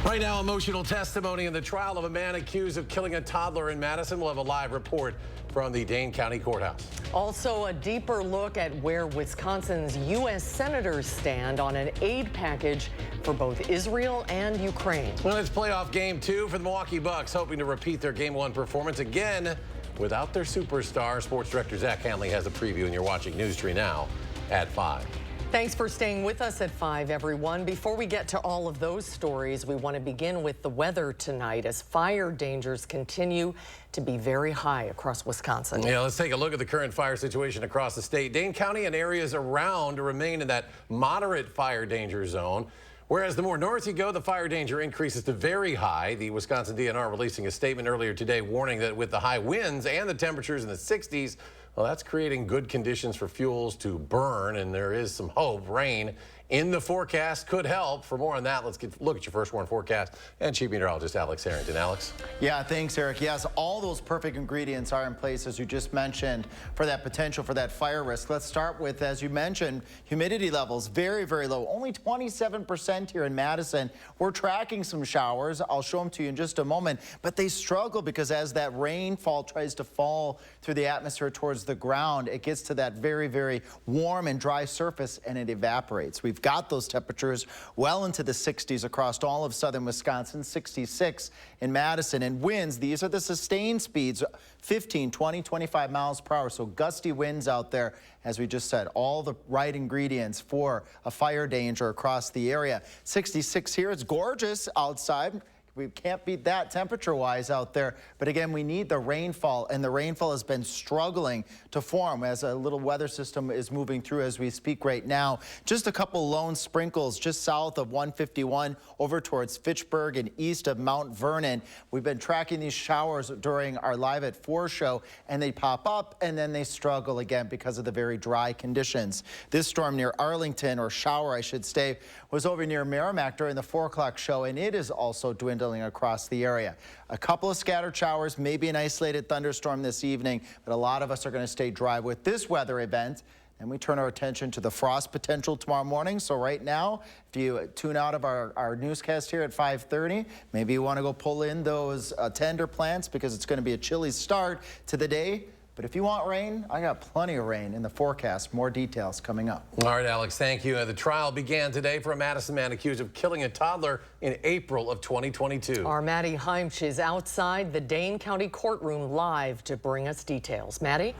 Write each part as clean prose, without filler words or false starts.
Right now, emotional testimony in the trial of a man accused of killing a toddler in Madison. We'll have a live report from the Dane County Courthouse. Also, a deeper look at where Wisconsin's U.S. senators stand on an aid package for both Israel and Ukraine. Well, it's playoff game 2 for the Milwaukee Bucks, hoping to repeat their Game 1 performance again without their superstar. Sports director Zach Hanley has a preview, and you're watching News Tree now at 5. Thanks for staying with us at 5, everyone. Before we get to all of those stories, we want to begin with the weather tonight as fire dangers continue to be very high across Wisconsin. Yeah, let's take a look at the current fire situation across the state. Dane County and areas around remain in that moderate fire danger zone. Whereas the more north you go, the fire danger increases to very high. The Wisconsin DNR releasing a statement earlier today warning that with the high winds and the temperatures in the 60s, well, that's creating good conditions for fuels to burn, and there is some hope. Rain in the forecast could help. For more on that, let's look at your first warn forecast and Chief Meteorologist Alex Harrington. Alex? Yeah, thanks, Eric. Yes, all those perfect ingredients are in place, as you just mentioned, for that potential for that fire risk. Let's start with, as you mentioned, humidity levels very, very low. Only 27% here in Madison. We're tracking some showers. I'll show them to you in just a moment, but they struggle because as that rainfall tries to fall through the atmosphere towards the ground, it gets to that very, very warm and dry surface and it evaporates. We've got those temperatures well into the 60s across all of southern Wisconsin, 66 in Madison. And winds, these are the sustained speeds, 15, 20, 25 miles per hour. So gusty winds out there, as we just said, all the right ingredients for a fire danger across the area. 66 here, it's gorgeous outside. We can't beat that temperature-wise out there. But again, we need the rainfall, and the rainfall has been struggling to form as a little weather system is moving through as we speak right now. Just a couple lone sprinkles just south of 151 over towards Fitchburg and east of Mount Vernon. We've been tracking these showers during our Live at 4 show, and they pop up and then they struggle again because of the very dry conditions. This storm near Arlington, or shower I should say, was over near Merrimack during the 4 o'clock show, and it is also dwindling across the area. A couple of scattered showers, maybe an isolated thunderstorm this evening, but a lot of us are going to stay dry with this weather event. And we turn our attention to the frost potential tomorrow morning. So right now, if you tune out of our newscast here at 5:30, maybe you want to go pull in those tender plants because it's going to be a chilly start to the day. But if you want rain, I got plenty of rain in the forecast. More details coming up. All right, Alex, thank you. The trial began today for a Madison man accused of killing a toddler in April of 2022. Our Maddie Heimsch is outside the Dane County courtroom live to bring us details. Maddie?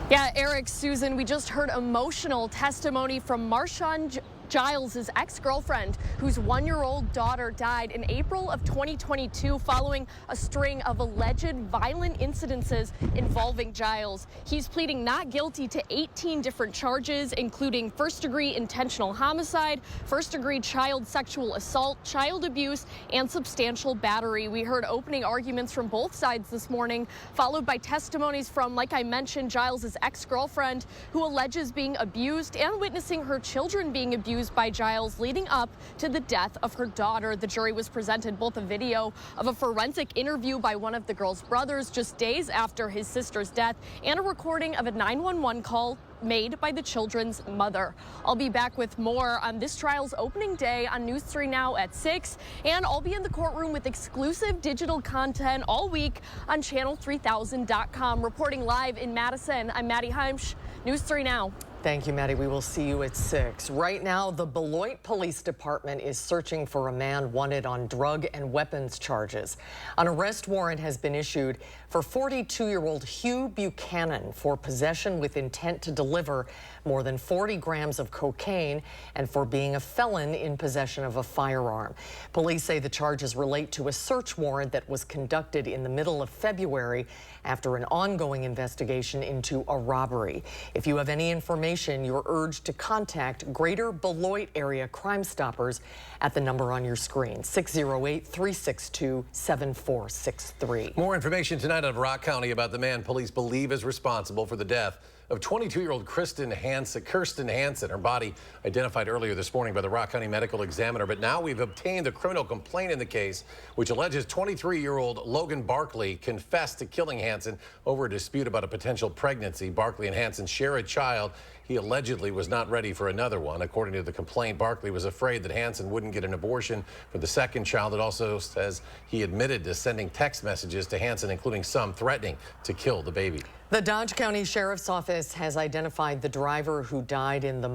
Yeah, Eric, Susan, we just heard emotional testimony from Marshawn Giles' ex-girlfriend, whose 1-year-old daughter died in April of 2022 following a string of alleged violent incidences involving Giles. He's pleading not guilty to 18 different charges, including first-degree intentional homicide, first-degree child sexual assault, child abuse, and substantial battery. We heard opening arguments from both sides this morning, followed by testimonies from, like I mentioned, Giles' ex-girlfriend, who alleges being abused and witnessing her children being abused by Giles leading up to the death of her daughter. The jury was presented both a video of a forensic interview by one of the girl's brothers just days after his sister's death and a recording of a 911 call made by the children's mother. I'll be back with more on this trial's opening day on News 3 Now at 6, and I'll be in the courtroom with exclusive digital content all week on channel3000.com. Reporting live in Madison, I'm Maddie Heimsch, News 3 Now. Thank you, Maddie. We will see you at 6. Right now, the Beloit Police Department is searching for a man wanted on drug and weapons charges. An arrest warrant has been issued for 42-year-old Hugh Buchanan for possession with intent to deliver more than 40 grams of cocaine and for being a felon in possession of a firearm. Police say the charges relate to a search warrant that was conducted in the middle of February after an ongoing investigation into a robbery. If you have any information, you're urged to contact Greater Beloit Area Crime Stoppers at the number on your screen, 608-362-7463. More information tonight out of Rock County about the man police believe is responsible for the death of 22-year-old Kirsten Hansen. Her body identified earlier this morning by the Rock County Medical Examiner, but now we've obtained a criminal complaint in the case, which alleges 23-year-old Logan Barkley confessed to killing Hansen over a dispute about a potential pregnancy. Barkley and Hansen share a child, he allegedly was not ready for another one. According to the complaint, Barkley was afraid that Hansen wouldn't get an abortion for the second child. It also says he admitted to sending text messages to Hansen, including some threatening to kill the baby. The Dodge County Sheriff's Office has identified the driver who died in a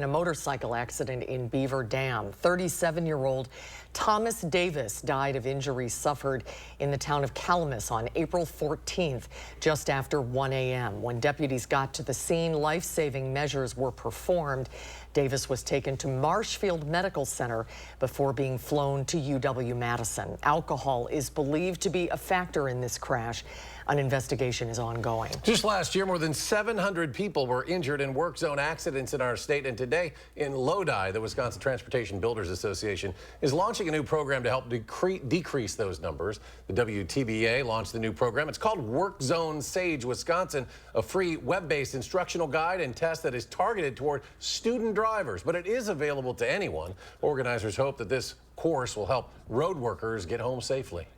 motorcycle accident in Beaver Dam. 37-year-old Thomas Davis died of injuries suffered in the town of Calamus on April 14th, just after 1 a.m. When deputies got to the scene, life-saving measures were performed. Davis was taken to Marshfield Medical Center before being flown to UW-Madison. Alcohol is believed to be a factor in this crash. An investigation is ongoing. Just last year, more than 700 people were injured in work zone accidents in our state. And today in Lodi, the Wisconsin Transportation Builders Association is launching a new program to help decrease those numbers. The WTBA launched the new program. It's called Work Zone Sage Wisconsin, a free web-based instructional guide and test that is targeted toward student drivers, but it is available to anyone. Organizers hope that this course will help road workers get home safely.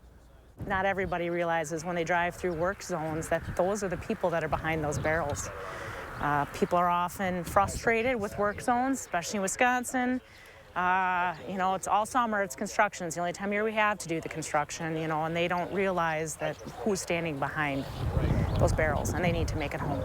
Not everybody realizes when they drive through work zones that those are the people that are behind those barrels. People are often frustrated with work zones, especially in Wisconsin. You know, it's all summer, it's construction. It's the only time of year we have to do the construction, you know, and they don't realize that who's standing behind those barrels, and they need to make it home.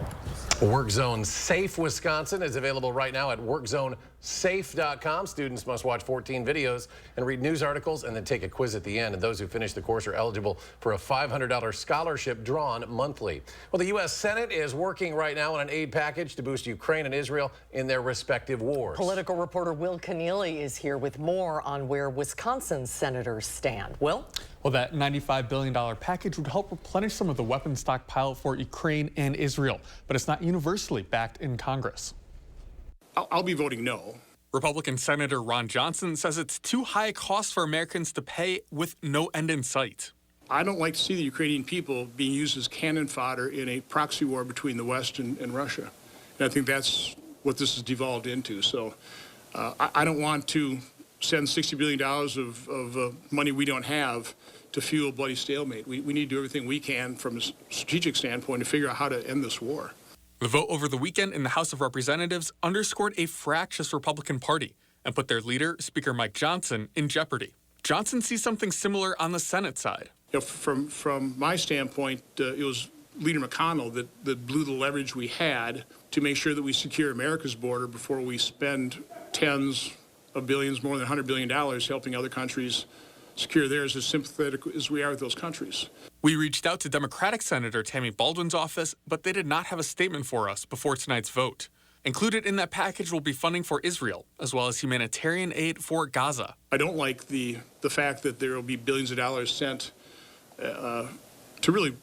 Work Zone Safe Wisconsin is available right now at workzonesafe.com. Students must watch 14 videos and read news articles and then take a quiz at the end. And those who finish the course are eligible for a $500 scholarship drawn monthly. Well, the U.S. Senate is working right now on an aid package to boost Ukraine and Israel in their respective wars. Political reporter Will Keneally is here with more on where Wisconsin senators stand. Will? Well, that $95 billion package would help replenish some of the weapons stockpile for Ukraine and Israel, but it's not universally backed in Congress. I'll be voting no. Republican Senator Ron Johnson says it's too high a cost for Americans to pay with no end in sight. I don't like to see the Ukrainian people being used as cannon fodder in a proxy war between the West and Russia. And I think that's what this has devolved into. So I don't want to send $60 billion of money we don't have to fuel bloody stalemate. We need to do everything we can from a strategic standpoint to figure out how to end this war. The vote over the weekend in the House of Representatives underscored a fractious Republican Party and put their leader, Speaker Mike Johnson, in jeopardy. Johnson sees something similar on the Senate side. You know, from my standpoint, it was Leader McConnell that blew the leverage we had to make sure that we secure America's border before we spend tens of billions, more than $100 billion, helping other countries secure theirs, as sympathetic as we are with those countries. We reached out to Democratic Senator Tammy Baldwin's office, but they did not have a statement for us before tonight's vote. Included in that package will be funding for Israel, as well as humanitarian aid for Gaza. I don't like the fact that there will be billions of dollars sent to really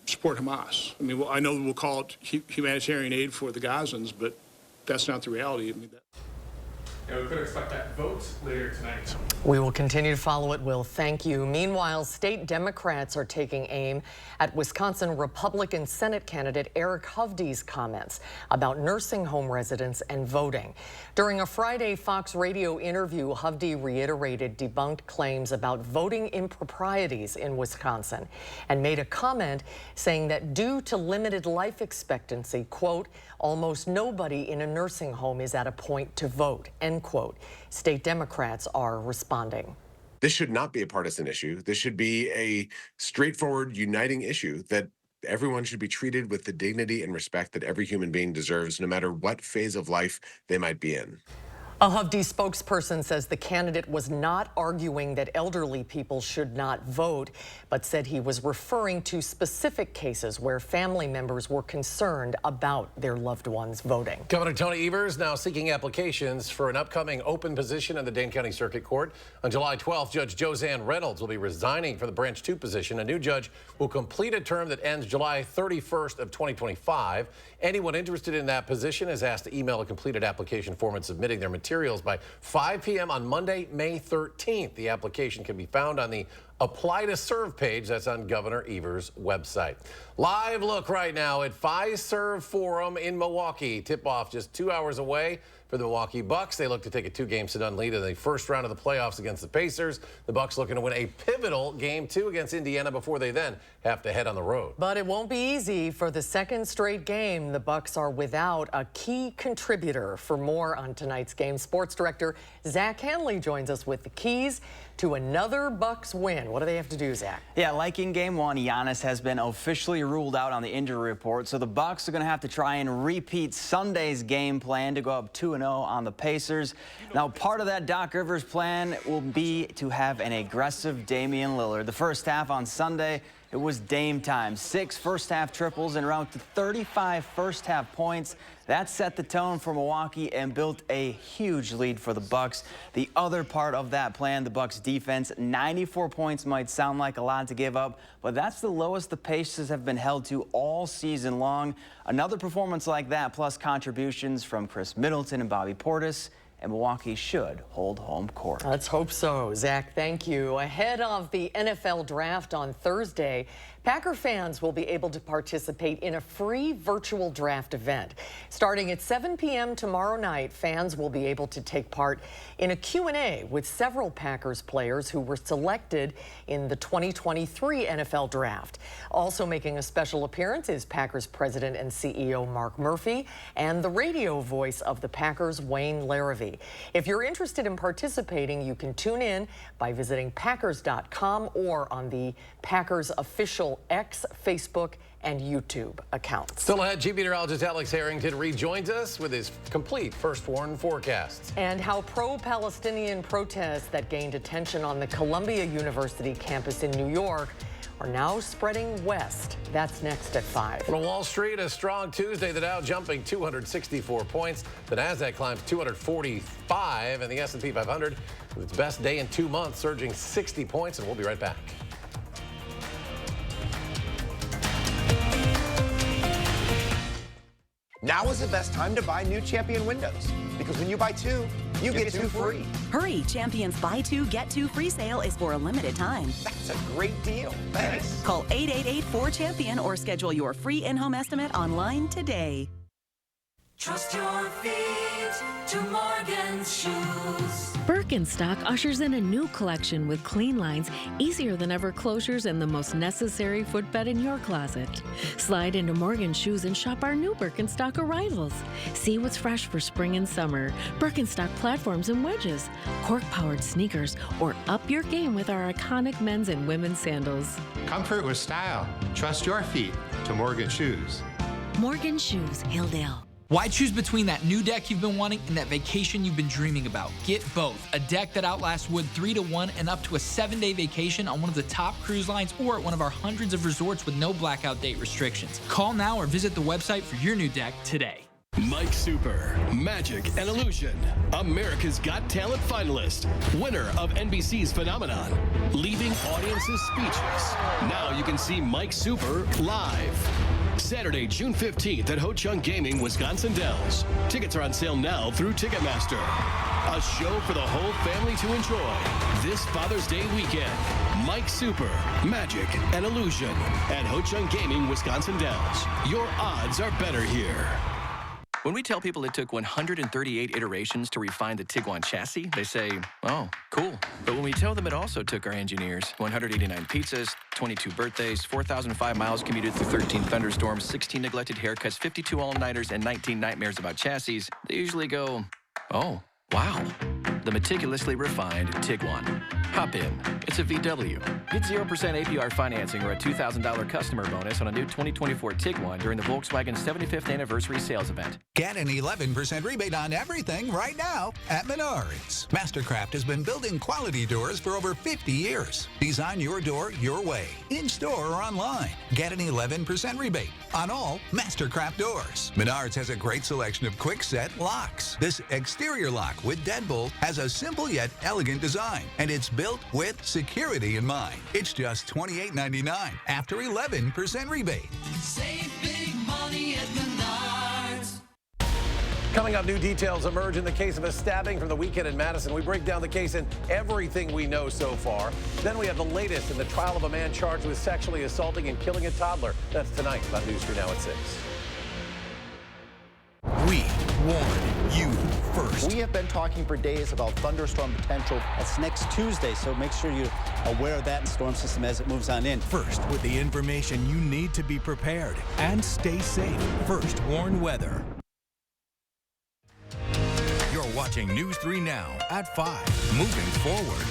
support Hamas. I mean, well, I know we'll call it humanitarian aid for the Gazans, but that's not the reality. I mean, we could expect that vote later tonight. We will continue to follow it, Will. Thank you. Meanwhile, state Democrats are taking aim at Wisconsin Republican Senate candidate Eric Hovde's comments about nursing home residents and voting. During a Friday Fox Radio interview, Hovde reiterated debunked claims about voting improprieties in Wisconsin and made a comment saying that due to limited life expectancy, quote, almost nobody in a nursing home is at a point to vote, end quote. State Democrats are responding. This should not be a partisan issue. This should be a straightforward, uniting issue that everyone should be treated with the dignity and respect that every human being deserves, no matter what phase of life they might be in. A Hovde spokesperson says the candidate was not arguing that elderly people should not vote, but said he was referring to specific cases where family members were concerned about their loved ones voting. Governor Tony Evers now seeking applications for an upcoming open position in the Dane County Circuit Court. On July 12th, Judge Josanne Reynolds will be resigning for the Branch 2 position. A new judge will complete a term that ends July 31st of 2025. Anyone interested in that position is asked to email a completed application form and submitting their materials by 5 p.m. on Monday, May 13th. The application can be found on the Apply to Serve page. That's on Governor Evers' website. Live look right now at Fiserv Forum in Milwaukee. Tip-off just 2 hours away For the Milwaukee Bucks, they look to take a 2-game-to-none lead in the first round of the playoffs against the Pacers. The Bucks looking to win a pivotal Game 2 against Indiana before they then have to head on the road. But it won't be easy. For the second straight game, the Bucks are without a key contributor. For more on tonight's game, sports director Zach Hanley joins us with the keys to another Bucks win. What do they have to do, Zach? Yeah, like in Game 1, Giannis has been officially ruled out on the injury report, so the Bucks are going to have to try and repeat Sunday's game plan to go up 2-0 on the Pacers. Now, part of that Doc Rivers plan will be to have an aggressive Damian Lillard. The first half on Sunday, it was Dame time. 6 first-half triples and around 35 first-half points. That set the tone for Milwaukee and built a huge lead for the Bucks. The other part of that plan, the Bucks defense, 94 points might sound like a lot to give up, but that's the lowest the Pacers have been held to all season long. Another performance like that, plus contributions from Chris Middleton and Bobby Portis, and Milwaukee should hold home court. Let's hope so. Zach, thank you. Ahead of the NFL draft on Thursday, Packer fans will be able to participate in a free virtual draft event. Starting at 7 p.m. tomorrow night, fans will be able to take part in a Q&A with several Packers players who were selected in the 2023 NFL draft. Also making a special appearance is Packers president and CEO Mark Murphy and the radio voice of the Packers, Wayne Larrivee. If you're interested in participating, you can tune in by visiting Packers.com or on the Packers official X, Facebook, and YouTube accounts. Still ahead, Chief Meteorologist Alex Harrington rejoins us with his complete First Warn forecasts. And how pro-Palestinian protests that gained attention on the Columbia University campus in New York are now spreading west. That's next at 5. On Wall Street, a strong Tuesday. The Dow jumping 264 points. The Nasdaq climbs 245, and the S&P 500 with its best day in 2 months, surging 60 points. And we'll be right back. Now is the best time to buy new Champion windows, because when you buy 2, you get 2 free. Hurry, Champion's Buy 2, Get 2 free sale is for a limited time. That's a great deal. Thanks. Call 888-4CHAMPION or schedule your free in-home estimate online today. Trust your feet to Morgan's Shoes. Birkenstock ushers in a new collection with clean lines, easier than ever closures, and the most necessary footbed in your closet. Slide into Morgan's Shoes and shop our new Birkenstock arrivals. See what's fresh for spring and summer. Birkenstock platforms and wedges, cork-powered sneakers, or up your game with our iconic men's and women's sandals. Comfort with style. Trust your feet to Morgan Shoes. Morgan Shoes, Hilldale. Why choose between that new deck you've been wanting and that vacation you've been dreaming about? Get both. A deck that outlasts wood 3 to 1 and up to a 7-day vacation on one of the top cruise lines or at one of our hundreds of resorts with no blackout date restrictions. Call now or visit the website for your new deck today. Mike Super, Magic and Illusion, America's Got Talent finalist, winner of NBC's Phenomenon, leaving audiences speechless. Now you can see Mike Super live. Saturday, June 15th at Ho Chunk Gaming, Wisconsin Dells. Tickets are on sale now through Ticketmaster. A show for the whole family to enjoy this Father's Day weekend. Mike Super, Magic and Illusion at Ho Chunk Gaming, Wisconsin Dells. Your odds are better here. When we tell people it took 138 iterations to refine the Tiguan chassis, they say, oh, cool. But when we tell them it also took our engineers 189 pizzas, 22 birthdays, 4,005 miles commuted through 13 thunderstorms, 16 neglected haircuts, 52 all-nighters, and 19 nightmares about chassis, they usually go, oh, wow. The meticulously refined Tiguan. Hop in. It's a VW. Get 0% APR financing or a $2,000 customer bonus on a new 2024 Tiguan during the Volkswagen 75th anniversary sales event. Get an 11% rebate on everything right now at Menards. Mastercraft has been building quality doors for over 50 years. Design your door your way, in-store or online. Get an 11% rebate on all Mastercraft doors. Menards has a great selection of quick-set locks. This exterior lock with deadbolt has a simple yet elegant design, and it's built with security in mind. It's just $28.99 after 11% rebate. Save big money at Menards. Coming up, new details emerge in the case of a stabbing from the weekend in Madison. We break down the case and everything we know so far. Then we have the latest in the trial of a man charged with sexually assaulting and killing a toddler. That's tonight on News 3 Now at 6. We warn you. first. We have been talking for days about thunderstorm potential. That's next Tuesday, so make sure you're aware of that storm system as it moves on in. First, with the information you need to be prepared and stay safe. First Warn Weather. You're watching News 3 Now at 5. Moving forward.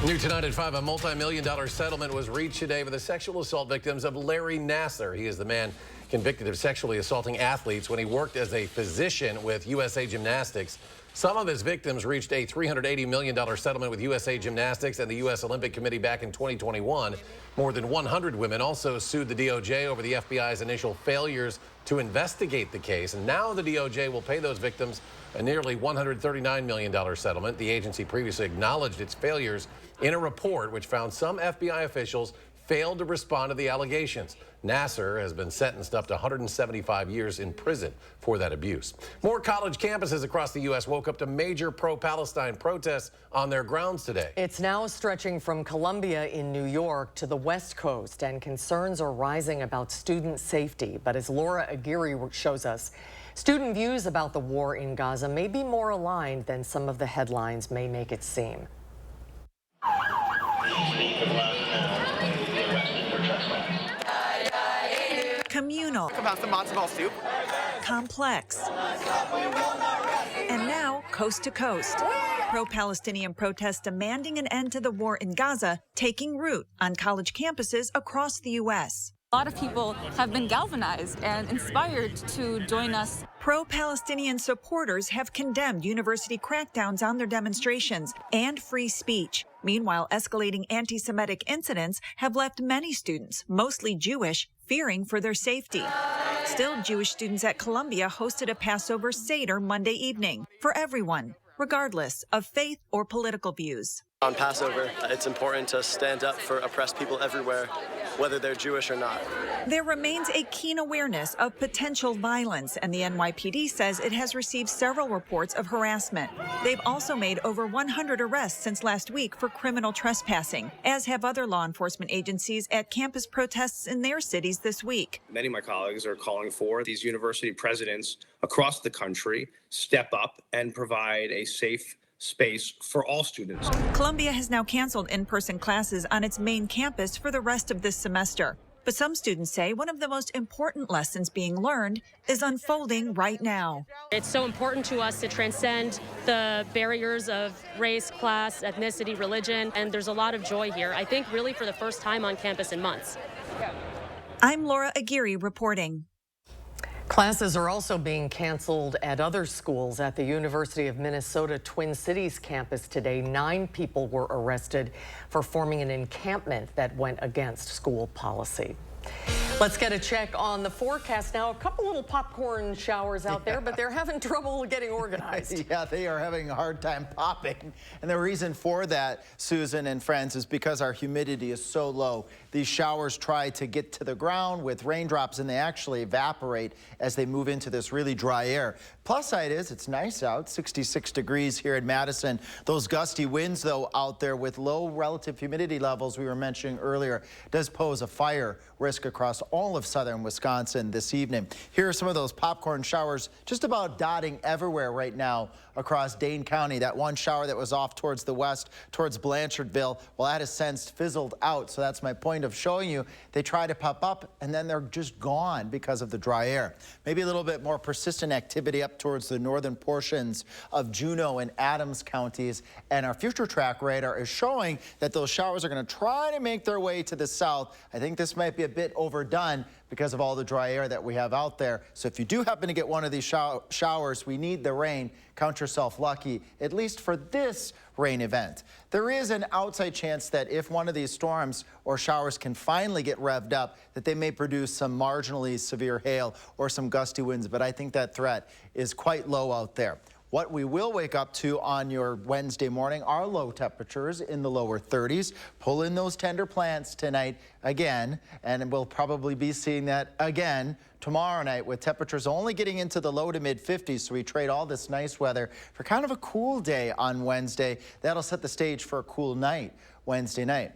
New tonight at 5, a multi-million-dollar settlement was reached today for the sexual assault victims of Larry Nassar. He is the man convicted of sexually assaulting athletes when he worked as a physician with USA Gymnastics. Some of his victims reached a $380 million settlement with USA Gymnastics and the U.S. Olympic Committee back in 2021. More than 100 women also sued the DOJ over the FBI's initial failures to investigate the case. And now the DOJ will pay those victims a nearly $139 million settlement. The agency previously acknowledged its failures in a report which found some FBI officials failed to respond to the allegations. Nassar has been sentenced up to 175 years in prison for that abuse. More college campuses across the U.S. woke up to major pro-Palestine protests on their grounds today. It's now stretching from Columbia in New York to the West Coast, and concerns are rising about student safety. But as Laura Aguirre shows us, student views about the war in Gaza may be more aligned than some of the headlines may make it seem. Communal. About some matzo ball soup. Complex. And now, coast to coast. Pro-Palestinian protests demanding an end to the war in Gaza taking root on college campuses across the U.S. A lot of people have been galvanized and inspired to join us. Pro-Palestinian supporters have condemned university crackdowns on their demonstrations and free speech. Meanwhile, escalating anti-Semitic incidents have left many students, mostly Jewish, fearing for their safety. Still, Jewish students at Columbia hosted a Passover Seder Monday evening for everyone, regardless of faith or political views. On Passover, it's important to stand up for oppressed people everywhere, whether they're Jewish or not. There remains a keen awareness of potential violence, and the NYPD says it has received several reports of harassment. They've also made over 100 arrests since last week for criminal trespassing, as have other law enforcement agencies at campus protests in their cities this week. Many of my colleagues are calling for these university presidents across the country step up and provide a safe space for all students. Columbia has now canceled in-person classes on its main campus for the rest of this semester. But some students say one of the most important lessons being learned is unfolding right now. It's so important to us to transcend the barriers of race, class, ethnicity, religion, and there's a lot of joy here. I think really for the first time on campus in months. I'm Laura Aguirre reporting. Classes are also being canceled at other schools. At the University of Minnesota Twin Cities campus today, 9 people were arrested for forming an encampment that went against school policy. Let's get a check on the forecast now. A couple little popcorn showers out there, but they're having trouble getting organized. Yeah, they are having a hard time popping. And the reason for that, Susan and friends, is because our humidity is so low. These showers try to get to the ground with raindrops, and they actually evaporate as they move into this really dry air. Plus side is it's nice out, 66 degrees here in Madison. Those gusty winds, though, out there with low relative humidity levels we were mentioning earlier, does pose a fire risk across all of southern Wisconsin this evening. Here are some of those popcorn showers just about dotting everywhere right now across Dane County. That one shower that was off towards the west, towards Blanchardville, well, that has since fizzled out. So that's my point of showing you. They try to pop up and then they're just gone because of the dry air. Maybe a little bit more persistent activity up towards the northern portions of Juneau and Adams counties. And our future track radar is showing that those showers are going to try to make their way to the south. I think this might be a bit overdone because of all the dry air that we have out there. So if you do happen to get one of these showers, we need the rain. Count yourself lucky, at least for this rain event. There is an outside chance that if one of these storms or showers can finally get revved up, that they may produce some marginally severe hail or some gusty winds, but I think that threat is quite low out there. What we will wake up to on your Wednesday morning are low temperatures in the lower 30s. Pull in those tender plants tonight again, and we'll probably be seeing that again tomorrow night with temperatures only getting into the low to mid 50s. So we trade all this nice weather for kind of a cool day on Wednesday. That'll set the stage for a cool night Wednesday night.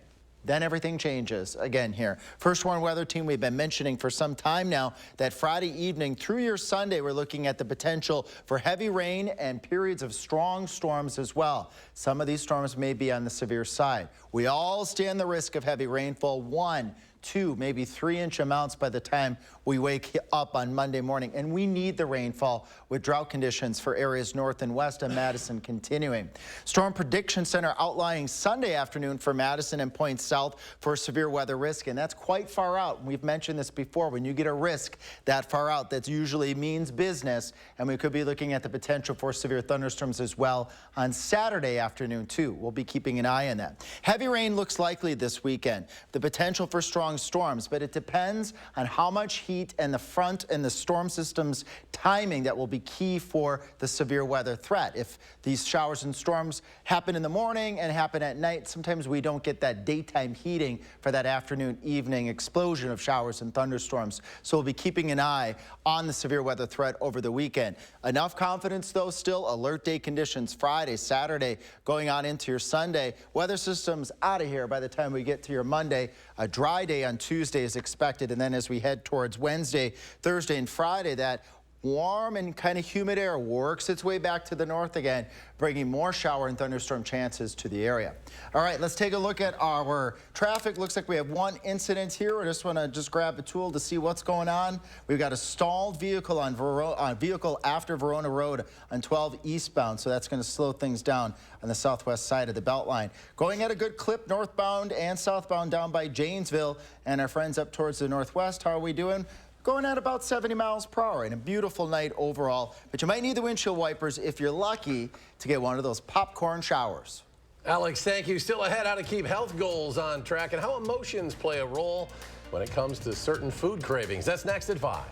Then everything changes again here. First Warn Weather Team, we've been mentioning for some time now that Friday evening through your Sunday, we're looking at the potential for heavy rain and periods of strong storms as well. Some of these storms may be on the severe side. We all stand the risk of heavy rainfall, 1, 2, maybe 3-inch amounts by the time we wake up on Monday morning. And we need the rainfall with drought conditions for areas north and west of Madison continuing. Storm Prediction Center outlining Sunday afternoon for Madison and points south for severe weather risk. And that's quite far out. We've mentioned this before. When you get a risk that far out, that usually means business. And we could be looking at the potential for severe thunderstorms as well on Saturday afternoon too. We'll be keeping an eye on that. Heavy rain looks likely this weekend. The potential for strong storms, but it depends on how much heat and the front and the storm system's timing that will be key for the severe weather threat. If these showers and storms happen in the morning and happen at night, sometimes we don't get that daytime heating for that afternoon, evening explosion of showers and thunderstorms. So we'll be keeping an eye on the severe weather threat over the weekend. Enough confidence though, still alert day conditions Friday, Saturday, going on into your Sunday. Weather systems out of here by the time we get to your Monday. A dry day on Tuesday is expected, and then as we head towards Wednesday, Thursday, and Friday, that warm and kind of humid air works its way back to the north again, bringing more shower and thunderstorm chances to the area. All right, let's take a look at our traffic. Looks like we have one incident here. I just want to grab a tool to see what's going on. We've got a stalled vehicle on vehicle after Verona Road on 12 eastbound, so that's going to slow things down on the southwest side of the Beltline. Going at a good clip northbound and southbound down by Janesville, and our friends up towards the northwest. How are we doing? Going at about 70 miles per hour, and a beautiful night overall. But you might need the windshield wipers if you're lucky to get one of those popcorn showers. Alex, thank you. Still ahead, how to keep health goals on track and how emotions play a role when it comes to certain food cravings. That's next at 5.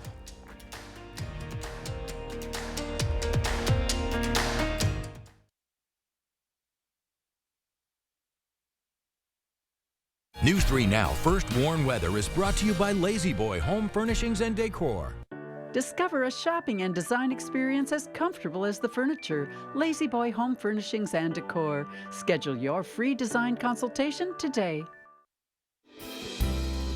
News 3 Now First Warn Weather is brought to you by Lazy Boy Home Furnishings and Decor. Discover a shopping and design experience as comfortable as the furniture. Lazy Boy Home Furnishings and Decor. Schedule your free design consultation today.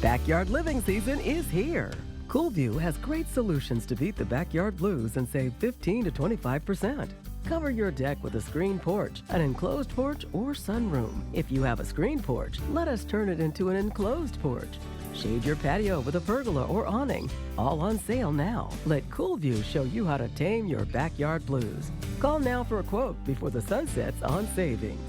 Backyard living season is here. Coolview has great solutions to beat the backyard blues and save 15 to 25%. Cover your deck with a screen porch, an enclosed porch, or sunroom. If you have a screen porch, let us turn it into an enclosed porch. Shade your patio with a pergola or awning. All on sale now. Let Coolview show you how to tame your backyard blues. Call now for a quote before the sun sets on savings.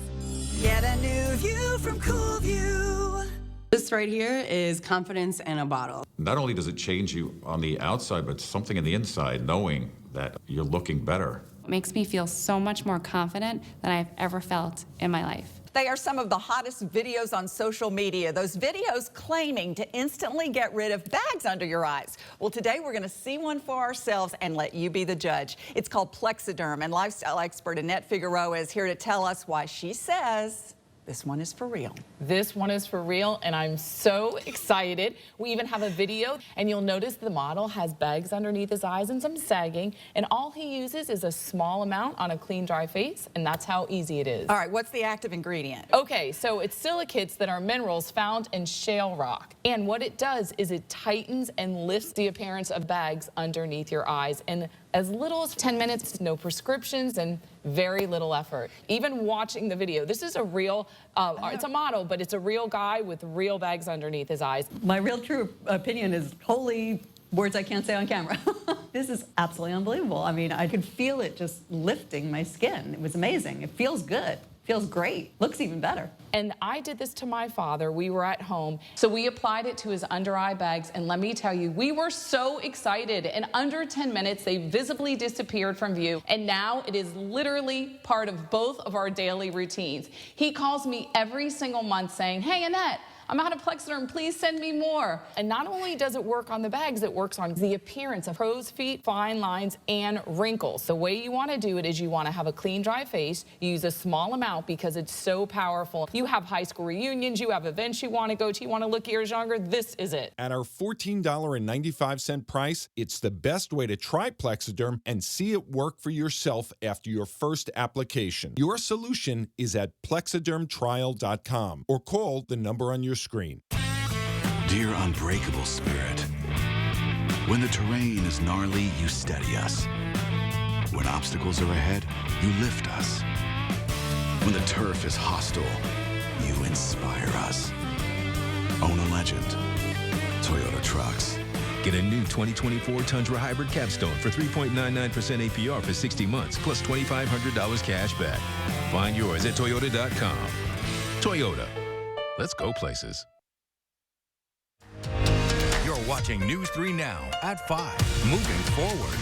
Get a new view from Coolview. This right here is confidence in a bottle. Not only does it change you on the outside, but something in the inside, knowing that you're looking better. It makes me feel so much more confident than I've ever felt in my life. They are some of the hottest videos on social media. Those videos claiming to instantly get rid of bags under your eyes. Well, today we're going to see one for ourselves and let you be the judge. It's called Plexiderm, and lifestyle expert Annette Figueroa is here to tell us why she says this one is for real. This one is for real, and I'm so excited. We even have a video, and you'll notice the model has bags underneath his eyes and some sagging, and all he uses is a small amount on a clean, dry face, and that's how easy it is. All right, what's the active ingredient? Okay, so it's silicates that are minerals found in shale rock, and what it does is it tightens and lifts the appearance of bags underneath your eyes, and as little as 10 minutes, no prescriptions, and very little effort. Even watching the video, this is a real, it's a model, but it's a real guy with real bags underneath his eyes. My real true opinion is holy words I can't say on camera. This is absolutely unbelievable. I mean, I could feel it just lifting my skin. It was amazing. It feels good. Feels great. Looks even better. And I did this to my father. We were at home. So we applied it to his under eye bags. And let me tell you, we were so excited. In under 10 minutes, they visibly disappeared from view. And now it is literally part of both of our daily routines. He calls me every single month saying, "Hey, Annette, I'm out of Plexiderm, please send me more." And not only does it work on the bags, it works on the appearance of crow's feet, fine lines, and wrinkles. The way you want to do it is you want to have a clean, dry face. You use a small amount because it's so powerful. You have high school reunions, you have events you want to go to, you want to look years younger, this is it. At our $14.95 price, it's the best way to try Plexiderm and see it work for yourself after your first application. Your solution is at plexidermtrial.com or call the number on your screen. Dear unbreakable spirit, when the terrain is gnarly, you steady us. When obstacles are ahead, you lift us. When the turf is hostile, you inspire us. Own a legend. Toyota Trucks. Get a new 2024 Tundra Hybrid Capstone for 3.99% APR for 60 months, plus $2,500 cash back. Find yours at Toyota.com. Toyota. Let's go places. You're watching News 3 Now at 5. Moving forward.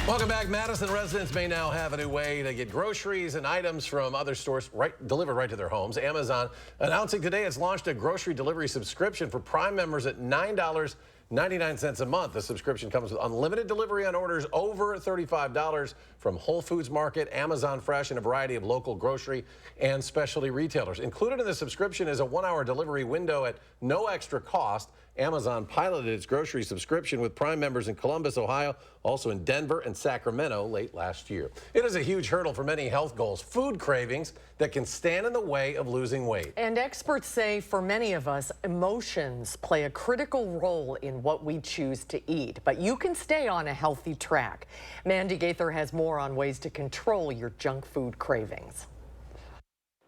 Welcome back. Madison residents may now have a new way to get groceries and items from other stores delivered right to their homes. Amazon announcing today it's launched a grocery delivery subscription for Prime members at $9.99 a month. The subscription comes with unlimited delivery on orders over $35 from Whole Foods Market, Amazon Fresh, and a variety of local grocery and specialty retailers. Included in the subscription is a 1-hour delivery window at no extra cost. Amazon piloted its grocery subscription with Prime members in Columbus, Ohio, also in Denver and Sacramento late last year. It is a huge hurdle for many health goals, food cravings that can stand in the way of losing weight. And experts say for many of us, emotions play a critical role in what we choose to eat. But you can stay on a healthy track. Mandy Gaither has more on ways to control your junk food cravings.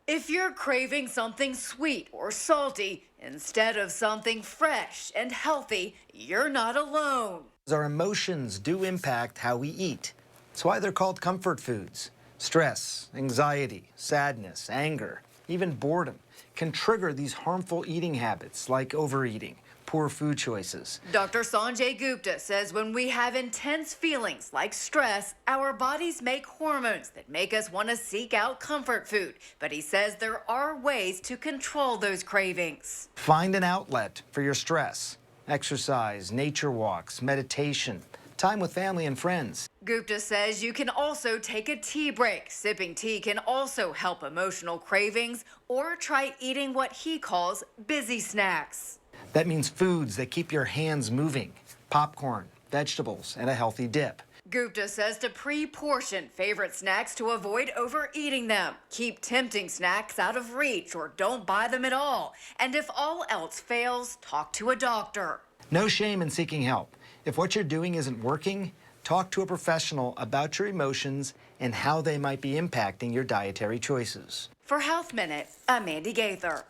If you're craving something sweet or salty instead of something fresh and healthy, you're not alone. Our emotions do impact how we eat. That's why they're called comfort foods. Stress, anxiety, sadness, anger, even boredom can trigger these harmful eating habits like overeating, poor food choices. Dr. Sanjay Gupta says when we have intense feelings like stress, our bodies make hormones that make us want to seek out comfort food. But he says there are ways to control those cravings. Find an outlet for your stress. Exercise, nature walks, meditation, time with family and friends. Gupta says you can also take a tea break. Sipping tea can also help emotional cravings, or try eating what he calls busy snacks. That means foods that keep your hands moving, popcorn, vegetables, and a healthy dip. Gupta says to pre-portion favorite snacks to avoid overeating them. Keep tempting snacks out of reach or don't buy them at all. And if all else fails, talk to a doctor. No shame in seeking help. If what you're doing isn't working, talk to a professional about your emotions and how they might be impacting your dietary choices. For Health Minute, I'm Mandy Gaither.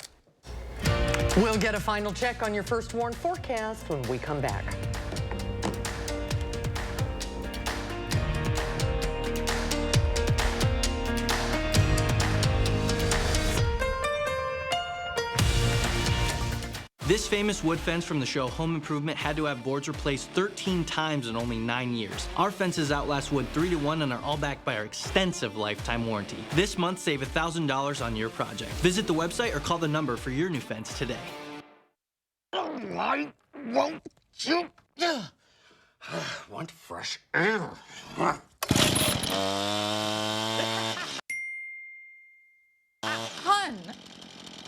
We'll get a final check on your first warn forecast when we come back. This famous wood fence from the show Home Improvement had to have boards replaced 13 times in only 9 years. Our fences outlast wood 3 to 1 and are all backed by our extensive lifetime warranty. This month, save $1,000 on your project. Visit the website or call the number for your new fence today. Why won't you? Want fresh air. Hun!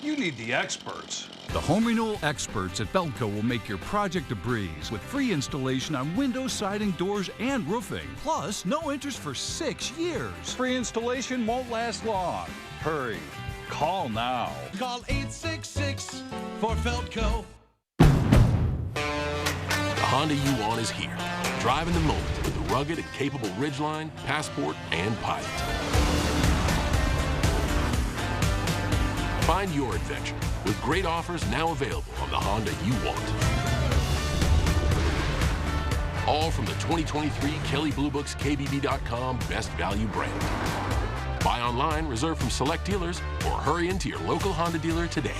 You need the experts. The home renewal experts at Belco will make your project a breeze with free installation on windows, siding, doors, and roofing. Plus, no interest for 6 years. Free installation won't last long. Hurry. Call now. Call 866 for Feltco. The Honda you want is here. Driving the moment with the rugged and capable Ridgeline, Passport, and Pilot. Find your adventure with great offers now available on the Honda you want. All from the 2023 Kelley Blue Book's KBB.com Best Value brand. Buy online, reserve from select dealers, or hurry into your local Honda dealer today.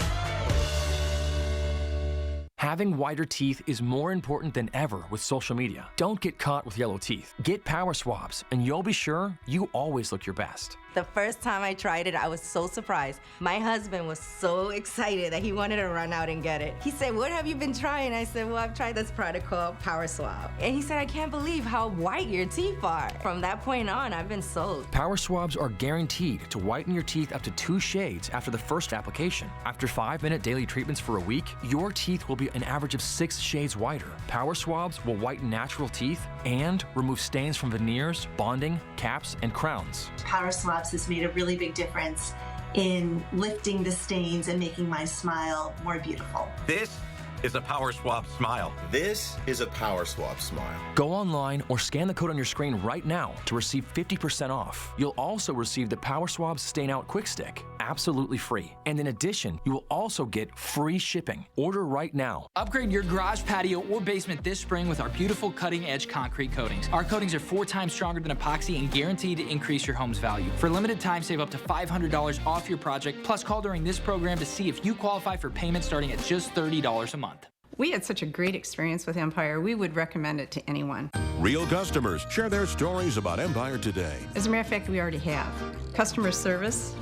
Having whiter teeth is more important than ever with social media. Don't get caught with yellow teeth. Get power swabs, and you'll be sure you always look your best. The first time I tried it, I was so surprised. My husband was so excited that he wanted to run out and get it. He said, "What have you been trying?" I said, "Well, I've tried this product called Power Swab." And he said, "I can't believe how white your teeth are." From that point on, I've been sold. Power swabs are guaranteed to whiten your teeth up to 2 shades after the first application. After 5-minute daily treatments for a week, your teeth will be an average of 6 shades whiter. Power swabs will whiten natural teeth and remove stains from veneers, bonding, caps, and crowns. Power Swabs has made a really big difference in lifting the stains and making my smile more beautiful. This is a Power Swab smile. This is a Power Swab smile. Go online or scan the code on your screen right now to receive 50% off. You'll also receive the Power Swab Stain Out Quick Stick, absolutely free. And in addition, you will also get free shipping. Order right now. Upgrade your garage, patio, or basement this spring with our beautiful cutting-edge concrete coatings. Our coatings are 4 times stronger than epoxy and guaranteed to increase your home's value. For a limited time, save up to $500 off your project. Plus, call during this program to see if you qualify for payment starting at just $30 a month. We had such a great experience with Empire, we would recommend it to anyone. Real customers share their stories about Empire today. As a matter of fact, we already have. Customer service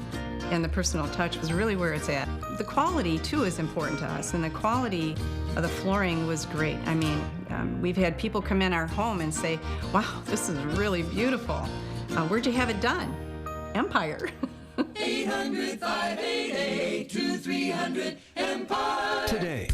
and the personal touch was really where it's at. The quality, too, is important to us, and the quality of the flooring was great. I mean, we've had people come in our home and say, wow, this is really beautiful. Where'd you have it done? Empire. 800-588-2300 Empire. Today.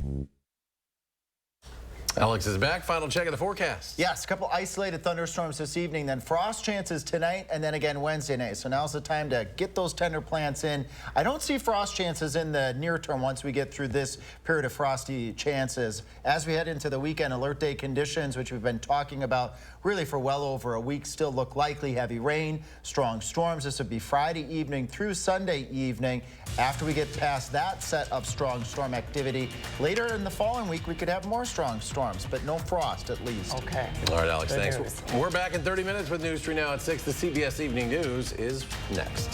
Alex is back. Final check of the forecast. Yes, a couple isolated thunderstorms this evening, then frost chances tonight and then again Wednesday night. So now's the time to get those tender plants in. I don't see frost chances in the near term once we get through this period of frosty chances. As we head into the weekend, alert day conditions, which we've been talking about really for well over a week, still look likely. Heavy rain, strong storms. This would be Friday evening through Sunday evening. After we get past that set of strong storm activity, later in the following week, we could have more strong storms, but no frost at least. Okay. All right, Alex, Good thanks. news. We're back in 30 minutes with News 3 Now at 6. The CBS Evening News is next.